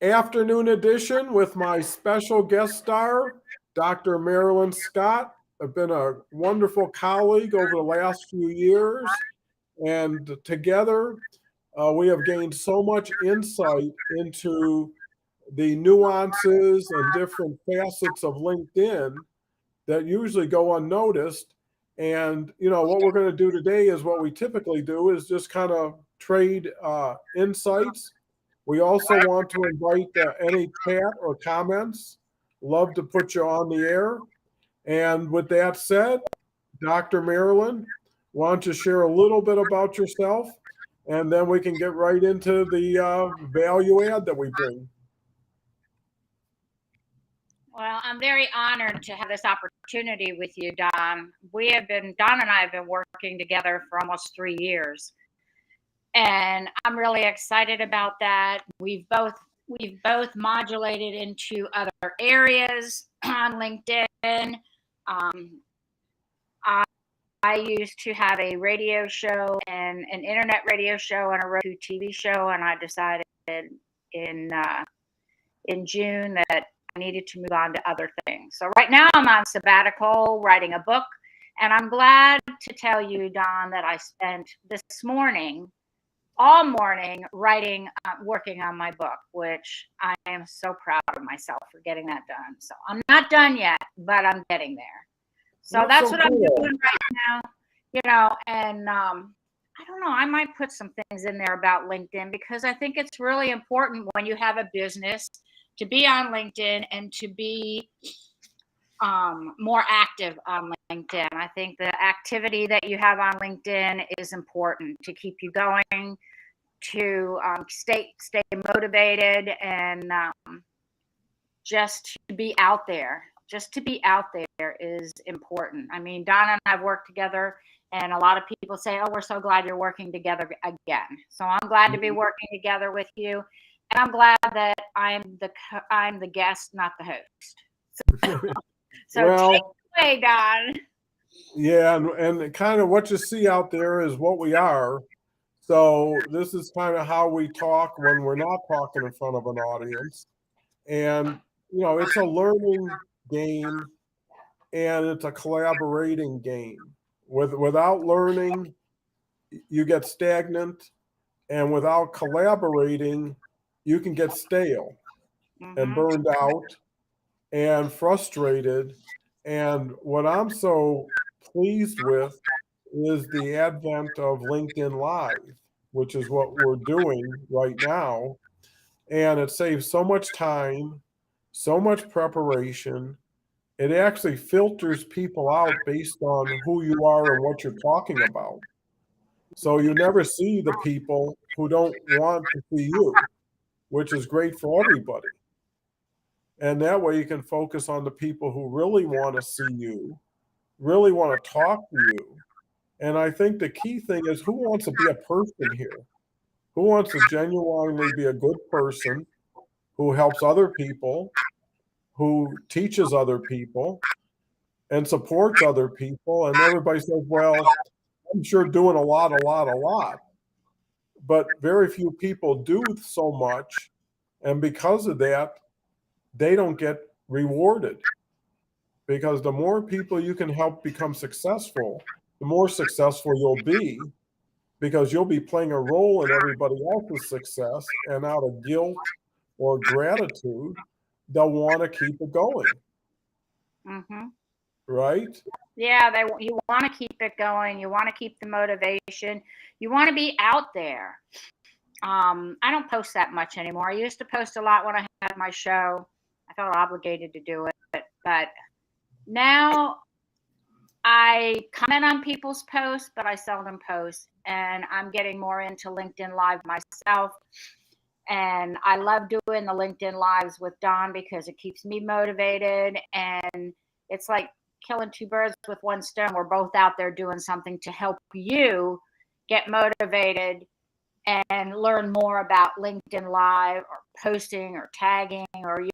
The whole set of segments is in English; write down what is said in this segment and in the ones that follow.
afternoon edition with my special guest star, Dr. Marilyn Scott. I've been a wonderful colleague over the last few years, and together we have gained so much insight into the nuances and different facets of LinkedIn that usually go unnoticed. And what we're going to do today is what we typically do is just kind of trade insights. We also want to invite any chat or comments. Love to put you on the air. And with that said, Dr. Marilyn, why don't you share a little bit about yourself, and then we can get right into the value add that we bring. Well, I'm very honored to have this opportunity with you, Don. Don and I have been working together for almost 3 years. And I'm really excited about that. We've both modulated into other areas on LinkedIn. I used to have a radio show and an internet radio show and a Roku TV show, and I decided in June that I needed to move on to other things. So right now I'm on sabbatical writing a book, and I'm glad to tell you, Don, that I spent this morning, all morning, working on my book, which I am so proud of myself for getting that done. So I'm not done yet, but I'm getting there. So that's what I'm doing right now, and I don't know, I might put some things in there about LinkedIn because I think it's really important when you have a business to be on LinkedIn and to be more active on LinkedIn. I think the activity that you have on LinkedIn is important to keep you going, to stay motivated, and just to be out there. Just to be out there is important. I mean, Donna and I have worked together, and a lot of people say, "Oh, we're so glad you're working together again." So I'm glad to be working together with you, and I'm glad that I'm the guest, not the host. So Well, take it away, Don. Yeah, and kind of what you see out there is what we are. So this is kind of how we talk when we're not talking in front of an audience. And it's a learning game and it's a collaborating game. Without learning, you get stagnant, and without collaborating, you can get stale and burned out and frustrated. And what I'm so pleased with is the advent of LinkedIn Live, which is what we're doing right now. And it saves so much time, so much preparation. It actually filters people out based on who you are and what you're talking about. So you never see the people who don't want to see you, which is great for everybody. And that way you can focus on the people who really want to see you, really want to talk to you. And I think the key thing is, who wants to be a person here? Who wants to genuinely be a good person who helps other people, who teaches other people, and supports other people? And everybody says, well, I'm sure doing a lot. But very few people do so much. And because of that, they don't get rewarded. Because the more people you can help become successful, the more successful you'll be, because you'll be playing a role in everybody else's success, and out of guilt or gratitude, they'll want to keep it going. Right? Yeah, you want to keep it going. You want to keep the motivation. You want to be out there. I don't post that much anymore. I used to post a lot when I had my show. I felt obligated to do it, but now I comment on people's posts, but I seldom post. And I'm getting more into LinkedIn Live myself. And I love doing the LinkedIn Lives with Don because it keeps me motivated. And it's like killing two birds with one stone. We're both out there doing something to help you get motivated and learn more about LinkedIn Live or posting or tagging or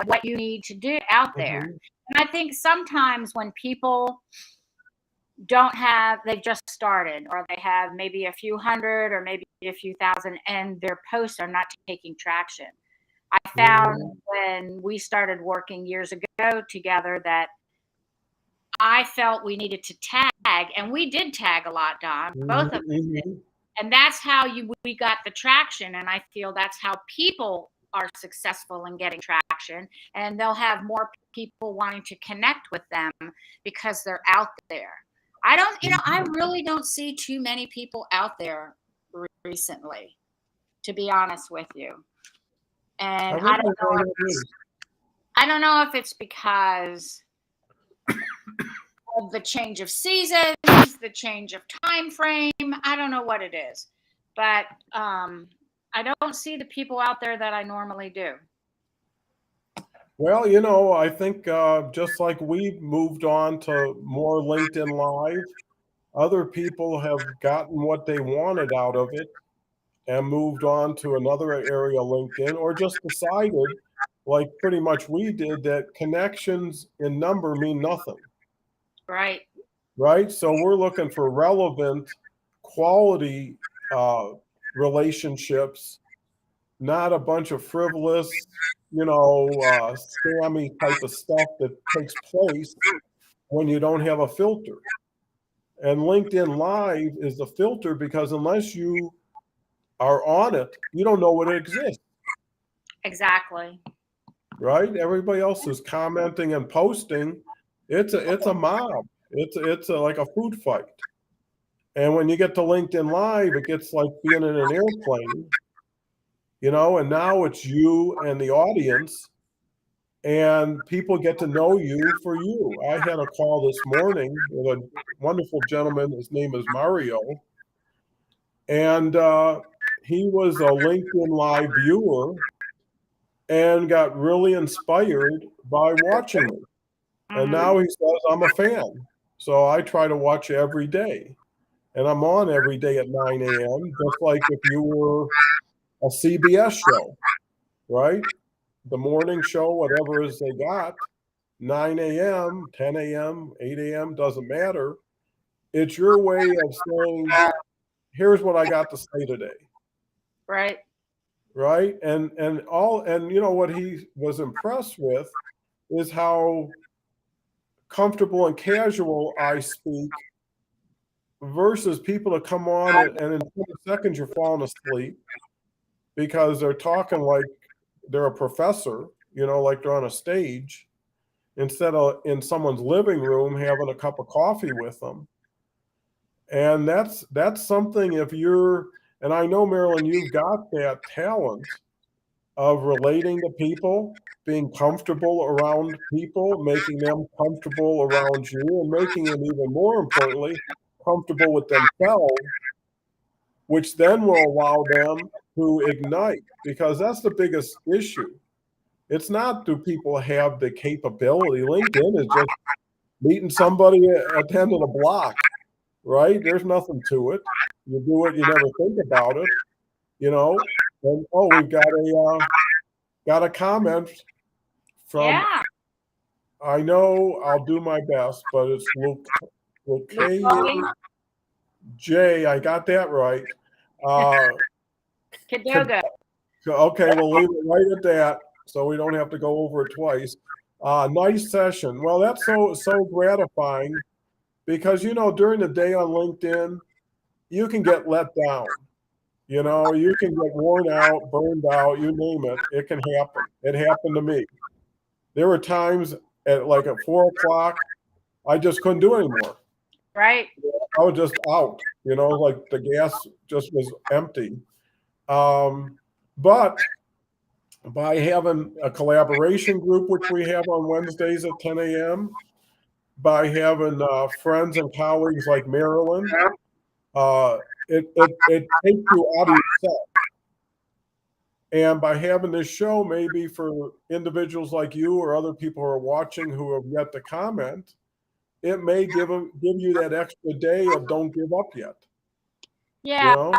what you need to do out there. And I think sometimes when people they've just started, or they have maybe a few hundred or maybe a few thousand, and their posts are not taking traction. I found when we started working years ago together that I felt we needed to tag, and we did tag a lot, Don, both of us did. And that's how we got the traction. And I feel that's how people are successful in getting traction, and they'll have more people wanting to connect with them because they're out there. I really don't see too many people out there recently, to be honest with you. And I don't know if it's because of the change of seasons, the change of time frame. I don't know what it is, but I don't see the people out there that I normally do. Well, I think just like we moved on to more LinkedIn Live, other people have gotten what they wanted out of it and moved on to another area of LinkedIn, or just decided, like pretty much we did, that connections in number mean nothing. Right. Right. So we're looking for relevant, quality relationships, not a bunch of frivolous, scammy type of stuff that takes place when you don't have a filter. And LinkedIn Live is the filter, because unless you are on it, you don't know what exists. Exactly. Right? Everybody else is commenting and posting. It's a mob. It's like a food fight. And when you get to LinkedIn Live, it gets like being in an airplane, and now it's you and the audience, and people get to know you for you. I had a call this morning with a wonderful gentleman. His name is Mario. And he was a LinkedIn Live viewer and got really inspired by watching me. And now he says, I'm a fan. So I try to watch every day. And I'm on every day at 9 a.m., just like if you were a CBS show, right? The morning show, whatever it is they got, 9 a.m., 10 a.m., 8 a.m., doesn't matter. It's your way of saying, here's what I got to say today. Right. Right. And what he was impressed with is how comfortable and casual I speak, versus people that come on and in 20 seconds you're falling asleep because they're talking like they're a professor, like they're on a stage, instead of in someone's living room having a cup of coffee with them. And that's something, and I know, Marilyn, you've got that talent of relating to people, being comfortable around people, making them comfortable around you, and making them, even more importantly, comfortable with themselves, which then will allow them to ignite, because that's the biggest issue. It's not, do people have the capability? LinkedIn is just meeting somebody at the end of the block, right? There's nothing to it. You do it, you never think about it, and we've got a comment from, Yeah. I know, I'll do my best, but it's Luke J. I got that right. Cadoga. Okay, we'll leave it right at that, so we don't have to go over it twice. Nice session. Well, that's so gratifying, because during the day on LinkedIn, you can get let down. You can get worn out, burned out, you name it. It can happen. It happened to me. There were times at 4 o'clock, I just couldn't do anymore. Right. I was just out, like the gas just was empty. But by having a collaboration group, which we have on Wednesdays at 10 a.m., by having friends and colleagues like Marilyn, it takes you out of yourself. And by having this show, maybe for individuals like you or other people who are watching who have yet to comment, it may give you that extra day of don't give up yet. Yeah.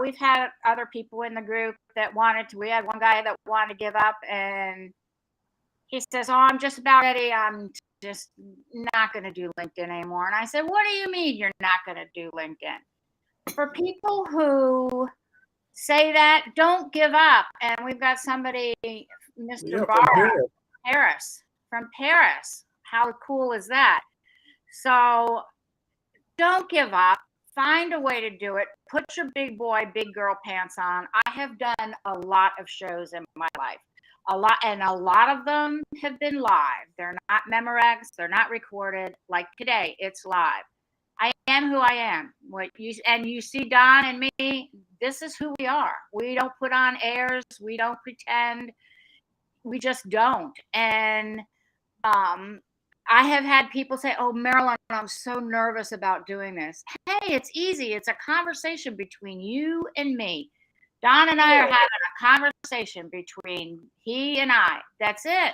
We've had other people in the group that we had one guy that wanted to give up, and he says, I'm just about ready. I'm just not going to do LinkedIn anymore. And I said, what do you mean you're not going to do LinkedIn? For people who say that, don't give up. And we've got somebody, Mr. Barra, from Paris. How cool is that? So don't give up. Find a way to do it. Put your big boy, big girl pants on. I have done a lot of shows in my life. A lot of them have been live. They're not Memorex. They're not recorded. Like today, it's live. I am who I am. You see Don and me. This is who we are. We don't put on airs. We don't pretend. We just don't. And I have had people say, "Oh, Marilyn, I'm so nervous about doing this." Hey, it's easy. It's a conversation between you and me. Don and I are having a conversation between he and I. That's it.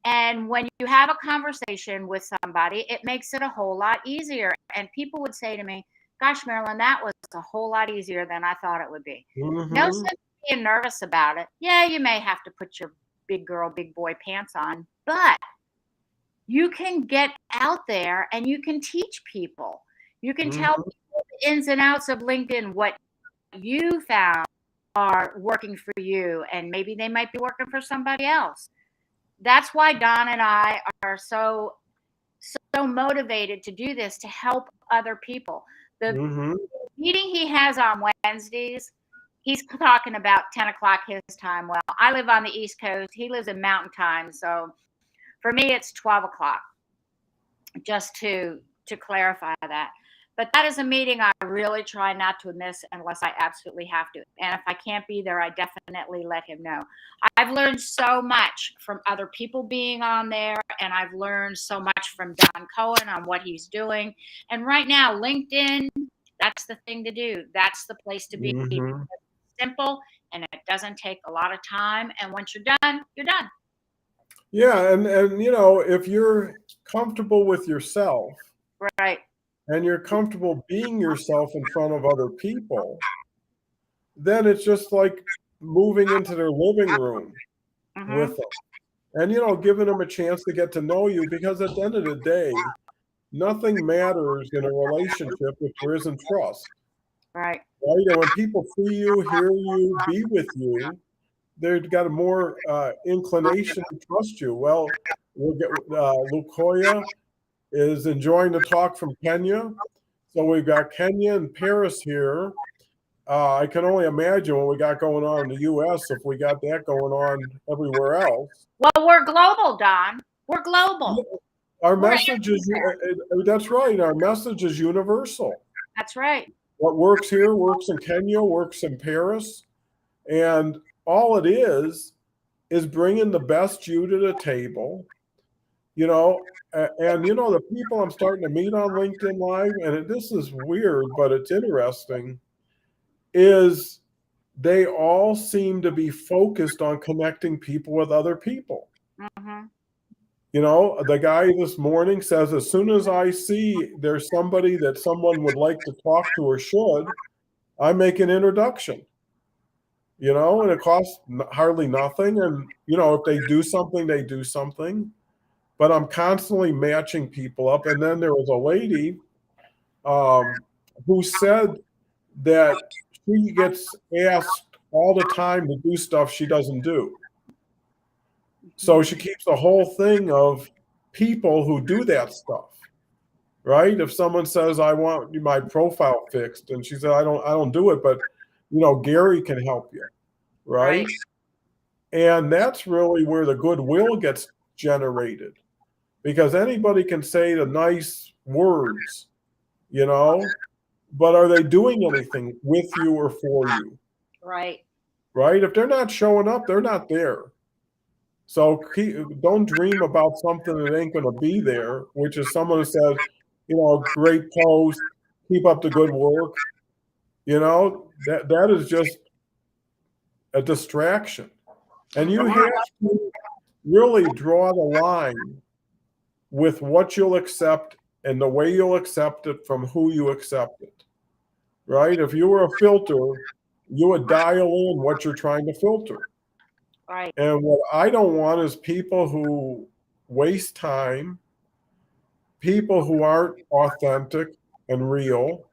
And when you have a conversation with somebody, it makes it a whole lot easier. And people would say to me, "Gosh, Marilyn, that was a whole lot easier than I thought it would be." Mm-hmm. No sense being nervous about it. Yeah, you may have to put your big girl, big boy pants on, but you can get out there and you can teach people. You can tell people the ins and outs of LinkedIn, what you found are working for you, and maybe they might be working for somebody else. That's why Don and I are so motivated to do this, to help other people. The meeting he has on Wednesdays, he's talking about 10 o'clock his time. Well, I live on the East Coast. He lives in Mountain Time. So for me, it's 12 o'clock, just to clarify that. But that is a meeting I really try not to miss unless I absolutely have to. And if I can't be there, I definitely let him know. I've learned so much from other people being on there, and I've learned so much from Don Cohen on what he's doing. And right now, LinkedIn, that's the thing to do. That's the place to be. It's simple, and it doesn't take a lot of time. And once you're done, you're done. Yeah, and you know, if you're comfortable with yourself, right, and you're comfortable being yourself in front of other people, then it's just like moving into their living room with them. And, you know, giving them a chance to get to know you, because at the end of the day, nothing matters in a relationship if there isn't trust. Right. Right? And when people see you, hear you, be with you, they've got a more inclination to trust you. Well, we'll get Lukoya is enjoying the talk from Kenya. So we've got Kenya and Paris here. I can only imagine what we got going on in the U.S. if we got that going on everywhere else. Well, we're global, Don. We're global. Our message is, that's right, our message is universal. That's right. What works here works in Kenya, works in Paris. And all it is bringing the best you to the table, you know. And, you know, the people I'm starting to meet on LinkedIn Live, and this is weird, but it's interesting, is they all seem to be focused on connecting people with other people. You know, the guy this morning says, as soon as I see there's somebody that someone would like to talk to or should, I make an introduction. You know, and it costs hardly nothing. And, you know, if they do something, they do something. But I'm constantly matching people up. And then there was a lady who said that she gets asked all the time to do stuff she doesn't do. So she keeps the whole thing of people who do that stuff, right? If someone says, I want my profile fixed, and she said, I don't do it, but, you know, Gary can help you, right? And that's really where the goodwill gets generated, because anybody can say the nice words, you know, but are they doing anything with you or for you? Right. Right? If they're not showing up, they're not there. So don't dream about something that ain't going to be there, which is someone who says, you know, great post, keep up the good work. You know, that is just a distraction. And you have to really draw the line with what you'll accept and the way you'll accept it from who you accept it. Right? If you were a filter, you would dial in what you're trying to filter. Right. And what I don't want is people who waste time people who aren't authentic and real,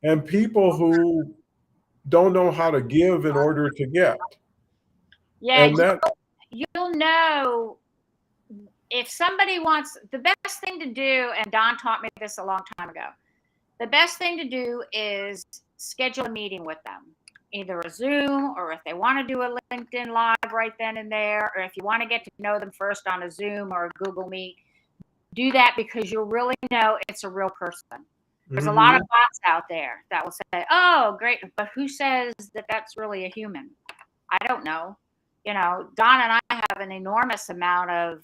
and people who don't know how to give in order to get. Yeah, And that, you'll know if somebody wants. The best thing to do, and Don taught me this a long time ago, the best thing to do is schedule a meeting with them, either a Zoom, or if they want to do a LinkedIn Live right then and there, or if you want to get to know them first on a Zoom or a Google Meet, do that, because you'll really know it's a real person. There's a lot of bots out there that will say, "Oh, great," but who says that that's really a human? I don't know. Don and I have an enormous amount of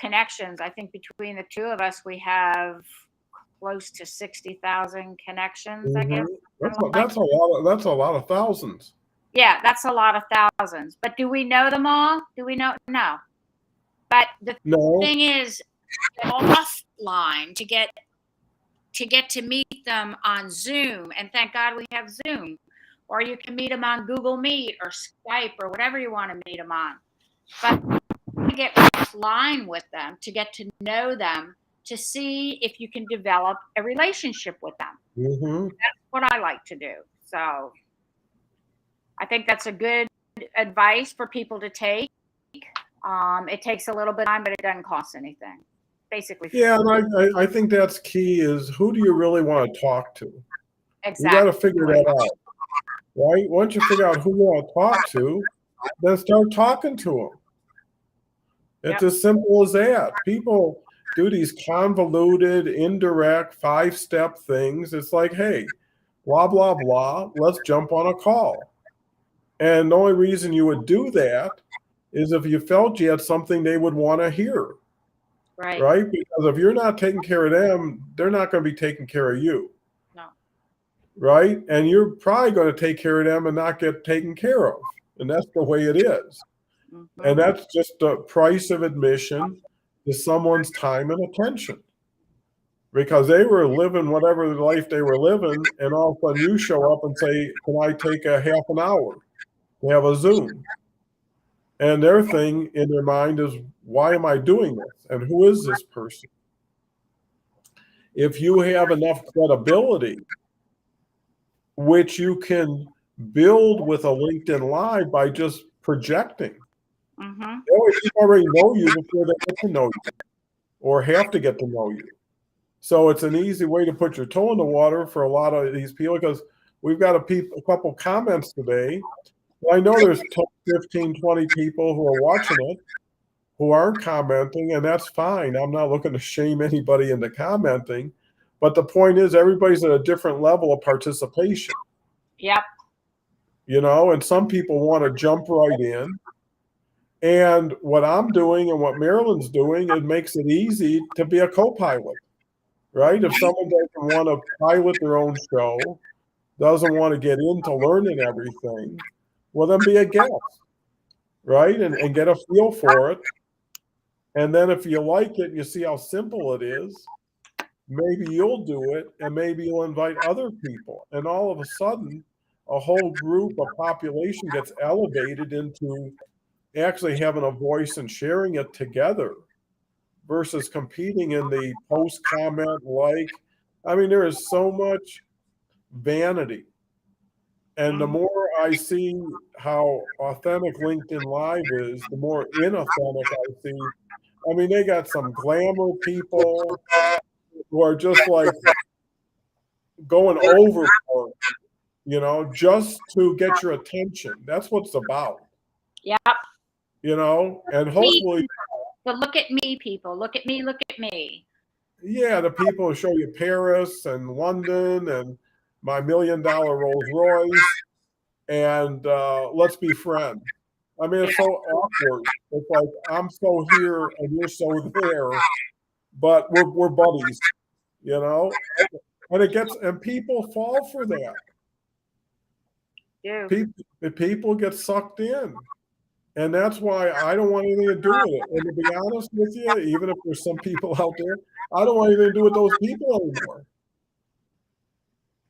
connections. I think between the two of us, we have close to 60,000 connections, I guess. that's a lot of thousands. Yeah, that's a lot of thousands. But do we know them all? Do we know? No. But the thing is, offline to get to meet them on Zoom, and thank God we have Zoom, or you can meet them on Google Meet or Skype or whatever you want to meet them on. But to get offline with them, to get to know them, to see if you can develop a relationship with them. That's what I like to do. So I think that's a good advice for people to take. It takes a little bit of time, but it doesn't cost anything. Basically. Yeah, and I think that's key, is who do you really want to talk to? Exactly. You got to figure that out, right? Once you figure out who you want to talk to, then start talking to them. It's as simple as that. People do these convoluted, indirect, 5-step things. It's like, hey, blah, blah, blah, let's jump on a call. And the only reason you would do that is if you felt you had something they would want to hear. Right? Because if you're not taking care of them, they're not going to be taking care of you. No. Right? And you're probably going to take care of them and not get taken care of. And that's the way it is. And that's just the price of admission to someone's time and attention. Because they were living whatever life they were living, and all of a sudden you show up and say, can I take a half an hour to have a Zoom? And their thing in their mind is, why am I doing this? And who is this person? If you have enough credibility, which you can build with a LinkedIn Live by just projecting. They already know you before they get to know you, or have to get to know you. So it's an easy way to put your toe in the water for a lot of these people, because we've got a couple comments today. I know there's 15, 20 people who are watching it who aren't commenting, and that's fine. I'm not looking to shame anybody into commenting. But the point is, everybody's at a different level of participation. Yep. And some people want to jump right in. And what I'm doing and what Marilyn's doing, it makes it easy to be a co-pilot, right? If someone doesn't want to pilot their own show, doesn't want to get into learning everything, well, then be a guest, right? And get a feel for it. And then if you like it and you see how simple it is, maybe you'll do it, and maybe you'll invite other people. And all of a sudden, a whole group of population gets elevated into actually having a voice and sharing it together versus competing in the post, comment, like. I mean, there is so much vanity. And the more I see how authentic LinkedIn Live is, the more inauthentic I see. I mean, they got some glamour people who are just like going overboard, just to get your attention. That's what it's about. Yep. And hopefully. The look at me people. Look at me, look at me. Yeah, the people who show you Paris and London and my $1 million Rolls Royce, and let's be friends. I mean, it's so awkward. It's like, I'm so here and you're so there, but we're buddies, and people fall for that. Yeah. People get sucked in. And that's why I don't want anything to do with it. And to be honest with you, even if there's some people out there, I don't want anything to do with those people anymore.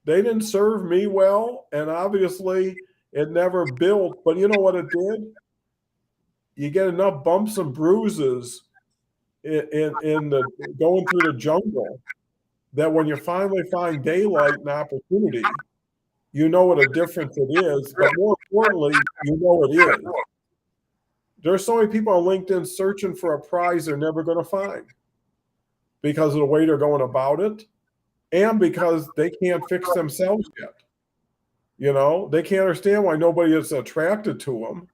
They didn't serve me well, and obviously it never built. But you know what it did? You get enough bumps and bruises in the going through the jungle, that when you finally find daylight and opportunity, you know what a difference it is, but more importantly, you know it is. There's so many people on LinkedIn searching for a prize they're never going to find because of the way they're going about it, and because they can't fix themselves yet. You know, they can't understand why nobody is attracted to them,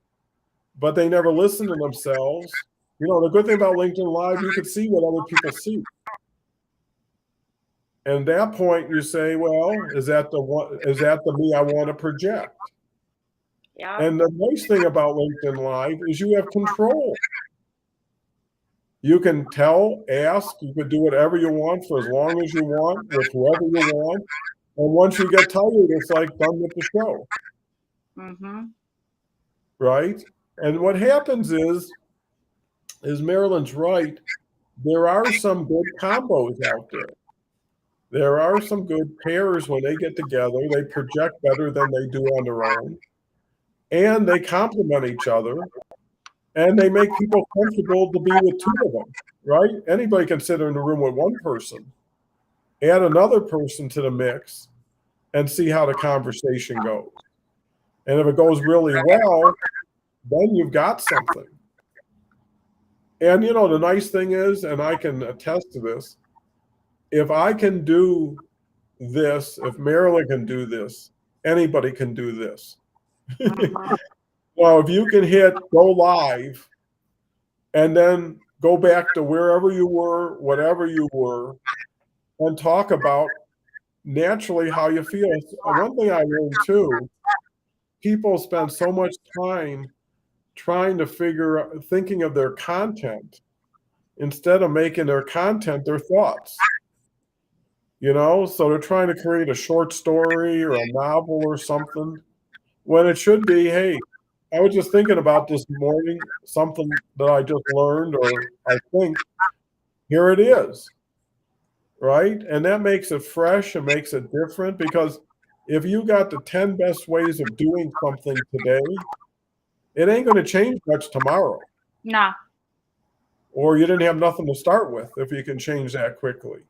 but they never listen to themselves. You know, the good thing about LinkedIn Live, you can see what other people see. And at that point, you say, well, is that the one? Is that the me I want to project? Yeah. And the nice thing about LinkedIn Live is you have control. You can ask, you can do whatever you want for as long as you want with whoever you want. And once you get tired, it's like done with the show. Mm-hmm. Right? And what happens is Marilyn's right. There are some good combos out there. There are some good pairs when they get together. They project better than they do on their own. And they complement each other. And they make people comfortable to be with two of them, right? Anybody can sit in a room with one person, add another person to the mix, and see how the conversation goes. And if it goes really well, then you've got something. And, you know, the nice thing is, and I can attest to this, if I can do this, if Marilyn can do this, anybody can do this. Well, if you can hit go live and then go back to wherever you were, whatever you were, and talk about naturally how you feel. One thing I learned too, people spend so much time trying to thinking of their content instead of making their content their thoughts. You know, so they're trying to create a short story or a novel or something, when it should be, hey, I was just thinking about this morning, something that I just learned, or I think, here it is. Right? And that makes it fresh and makes it different, because if you got the 10 best ways of doing something today, it ain't going to change much tomorrow. No. Or you didn't have nothing to start with if you can change that quickly.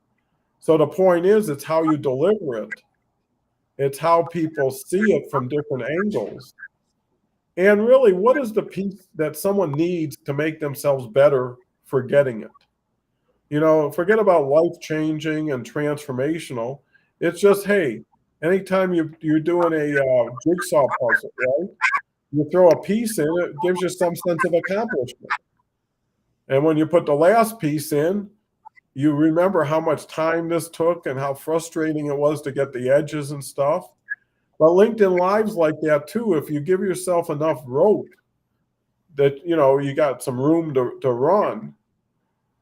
So the point is, it's how you deliver it. It's how people see it from different angles. And really, what is the piece that someone needs to make themselves better for getting it? You know, forget about life-changing and transformational. It's just, hey, anytime you're doing a jigsaw puzzle, right? You throw a piece in, it gives you some sense of accomplishment. And when you put the last piece in, you remember how much time this took and how frustrating it was to get the edges and stuff. But LinkedIn Live's like that too. If you give yourself enough rope that, you know, you got some room to run,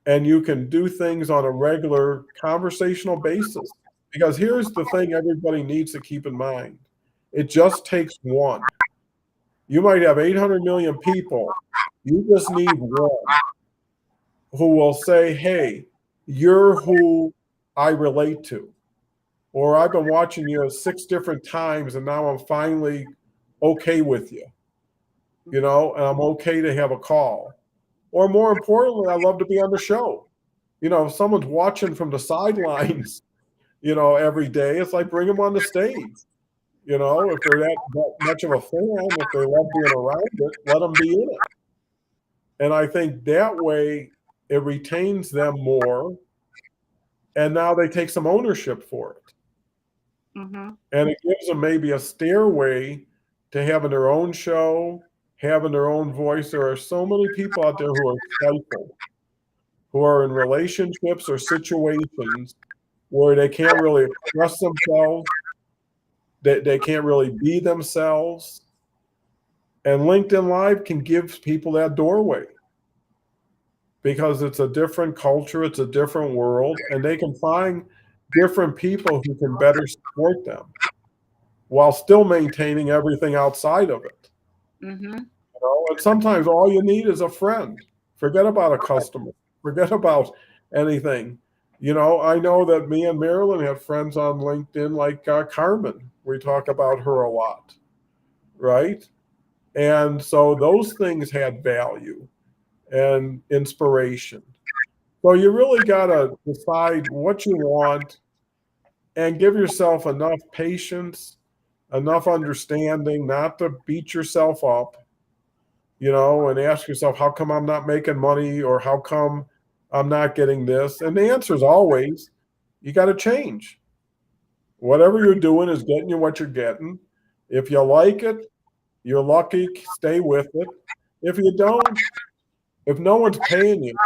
and you can do things on a regular conversational basis. Because here's the thing everybody needs to keep in mind. It just takes one. You might have 800 million people. You just need one who will say, hey, you're who I relate to. Or I've been watching you 6 different times and now I'm finally okay with you. You know, and I'm okay to have a call. Or more importantly, I love to be on the show. You know, if someone's watching from the sidelines, you know, every day, it's like bring them on the stage. You know, if they're that much of a fan, if they love being around it, let them be in it. And I think that way it retains them more. And now they take some ownership for it. Mm-hmm. And it gives them maybe a stairway to having their own show, having their own voice. There are so many people out there who are stifled, who are in relationships or situations where they can't really express themselves, they can't really be themselves. And LinkedIn Live can give people that doorway, because it's a different culture, it's a different world, and they can find different people who can better support them while still maintaining everything outside of it. Mm-hmm. You know, and sometimes all you need is a friend. Forget about a customer. Forget about anything. You know, I know that me and Marilyn have friends on LinkedIn like Carmen. We talk about her a lot, right? And so those things had value and inspiration. So you really got to decide what you want and give yourself enough patience, enough understanding not to beat yourself up, and ask yourself, how come I'm not making money, or how come I'm not getting this? And the answer is always, you got to change. Whatever you're doing is getting you what you're getting. If you like it, you're lucky, stay with it. If you don't, if no one's paying you,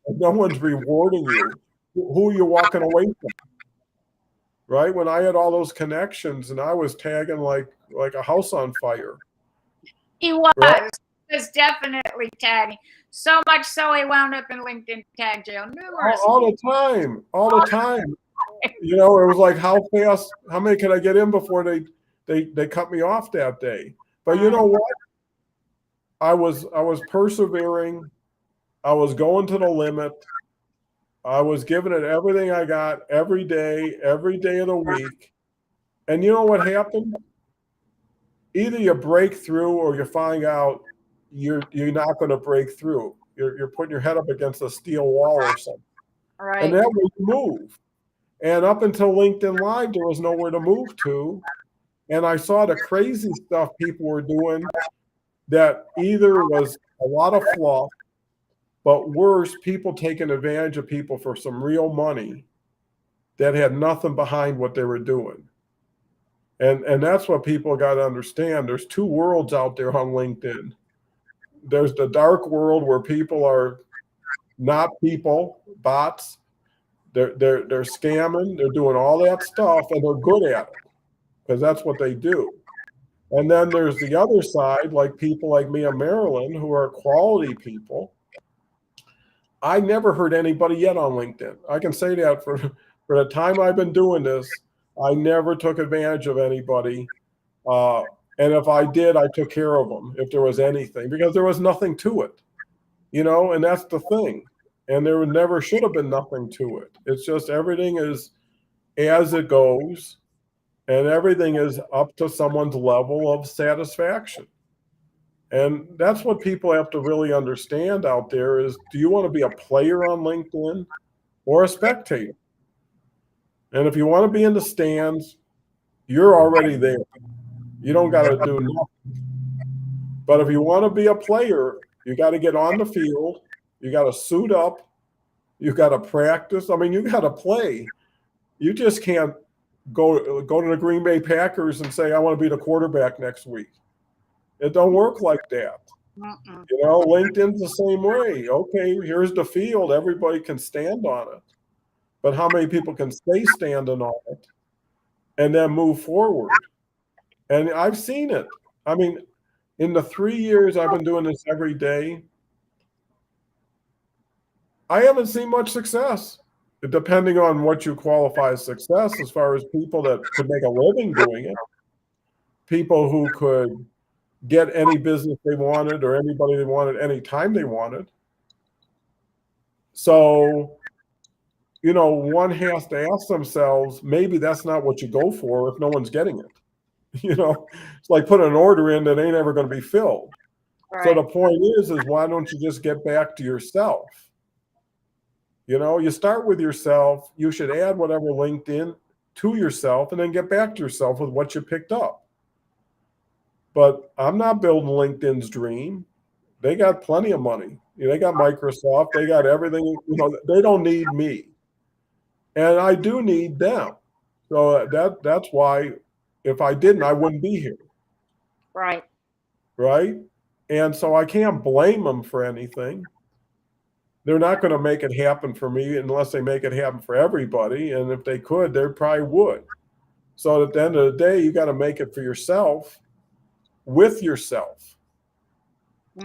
if no one's rewarding you, who are you walking away from? Right? When I had all those connections and I was tagging like a house on fire. He was. Right? He was definitely tagging. So much so he wound up in LinkedIn tag jail numerous All the time. All the time. It was like, how many can I get in before they cut me off that day? But you know what? I was persevering. I was going to the limit. I was giving it everything I got every day of the week. And you know what happened? Either you break through or you find out you're not going to break through. You're putting your head up against a steel wall or something. Right. And that way you move. And up until LinkedIn Live, there was nowhere to move to. And I saw the crazy stuff people were doing that either was a lot of fluff, but worse, people taking advantage of people for some real money that had nothing behind what they were doing. And that's what people got to understand. There's two worlds out there on LinkedIn. There's the dark world where people are not people, bots. They're scamming. They're doing all that stuff, and they're good at it because that's what they do. And then there's the other side, like people like me and Marilyn, who are quality people. I never heard anybody yet on LinkedIn. I can say that for the time I've been doing this, I never took advantage of anybody. And if I did, I took care of them if there was anything, because there was nothing to it, and that's the thing. And there never should have been nothing to it. It's just everything is as it goes, and everything is up to someone's level of satisfaction. And that's what people have to really understand out there is, do you want to be a player on LinkedIn or a spectator? And if you want to be in the stands, you're already there. You don't got to do nothing. But if you want to be a player, you got to get on the field. You got to suit up. You got to practice. I mean, you got to play. You just can't go to the Green Bay Packers and say, I want to be the quarterback next week. It don't work like that. LinkedIn's the same way. Okay, here's the field. Everybody can stand on it. But how many people can stay standing on it and then move forward? And I've seen it. I mean, in the 3 years I've been doing this every day, I haven't seen much success, depending on what you qualify as success, as far as people that could make a living doing it, people who could get any business they wanted or anybody they wanted anytime they wanted. So, one has to ask themselves, maybe that's not what you go for if no one's getting it. It's like putting an order in that ain't ever going to be filled. Right. So the point is why don't you just get back to yourself? You start with yourself. You should add whatever LinkedIn to yourself and then get back to yourself with what you picked up. But I'm not building LinkedIn's dream. They got plenty of money. They got Microsoft. They got everything. They don't need me. And I do need them. So that's why if I didn't, I wouldn't be here. Right. Right? And so I can't blame them for anything. They're not going to make it happen for me unless they make it happen for everybody. And if they could, they probably would. So at the end of the day, you got to make it for yourself, with yourself.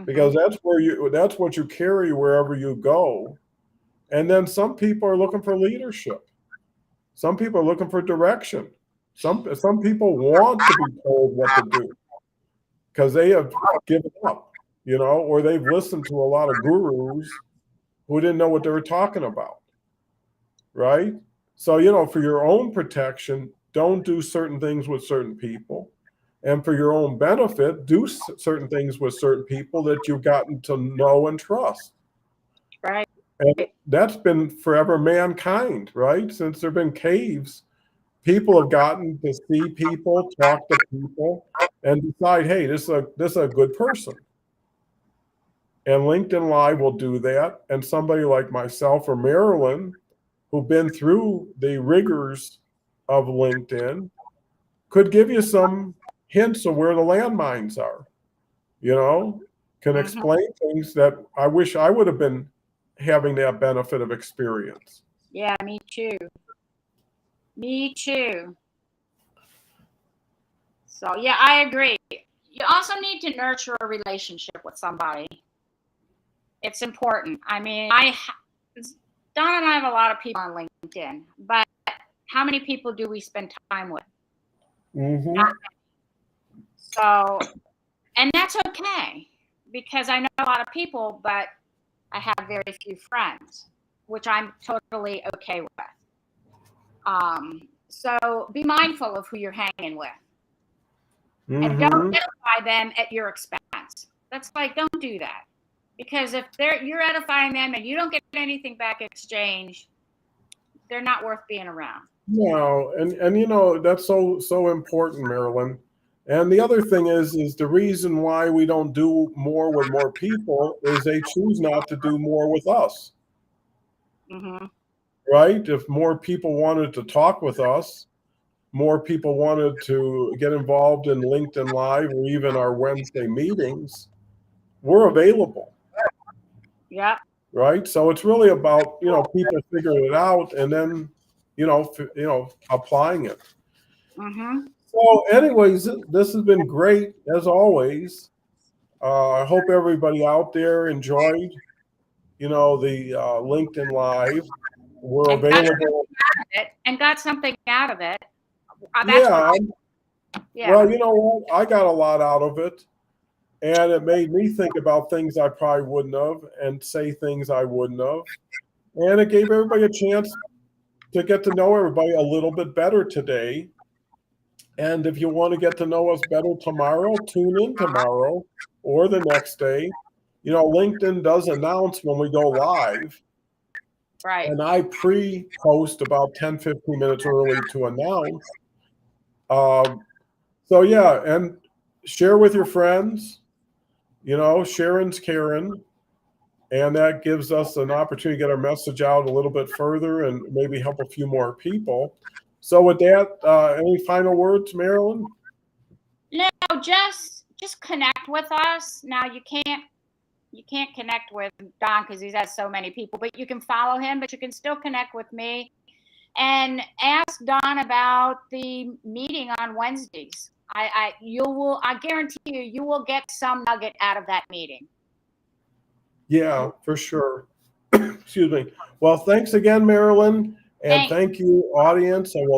Because that's what you carry wherever you go. And then some people are looking for leadership. Some people are looking for direction. Some people want to be told what to do because they have given up, or they've listened to a lot of gurus who didn't know what they were talking about, right? So, for your own protection, don't do certain things with certain people. And for your own benefit, do certain things with certain people that you've gotten to know and trust. Right. And that's been forever mankind, right? Since there have been caves, people have gotten to see people, talk to people, and decide, hey, this is a good person. And LinkedIn Live will do that. And somebody like myself or Marilyn, who've been through the rigors of LinkedIn, could give you some hints of where the landmines are, can explain things that I wish I would have been having that benefit of experience. Yeah, me too. Me too. So, yeah, I agree. You also need to nurture a relationship with somebody. It's important. I mean, Don and I have a lot of people on LinkedIn, but how many people do we spend time with? Mm-hmm. So, and that's okay, because I know a lot of people, but I have very few friends, which I'm totally okay with. So be mindful of who you're hanging with, and don't edify them at your expense. That's like, don't do that, because if you're edifying them and you don't get anything back in exchange, they're not worth being around. No, and that's so important, Marilyn. And the other thing is the reason why we don't do more with more people is they choose not to do more with us. Mm-hmm. Right? If more people wanted to talk with us, more people wanted to get involved in LinkedIn Live or even our Wednesday meetings, we're available. Yep. Right? So it's really about, people figuring it out and then, applying it. Mm-hmm. So anyways, this has been great as always. I hope everybody out there enjoyed, the LinkedIn Live. We're available. And got something out of it. Yeah. Yeah. Well, you know what? I got a lot out of it. And it made me think about things I probably wouldn't have and say things I wouldn't have. And it gave everybody a chance to get to know everybody a little bit better today. And if you want to get to know us better tomorrow, tune in tomorrow or the next day. LinkedIn does announce when we go live. Right. And I pre-post about 10, 15 minutes early to announce. So yeah, and share with your friends. Sharon's Karen. And that gives us an opportunity to get our message out a little bit further and maybe help a few more people. So with that, any final words, Marilyn? No, just connect with us. Now you can't connect with Don because he has so many people, but you can follow him, but you can still connect with me and ask Don about the meeting on Wednesdays. I guarantee you will get some nugget out of that meeting. Yeah, for sure. Excuse me. Well, thanks again, Marilyn. And thank you, audience. And we'll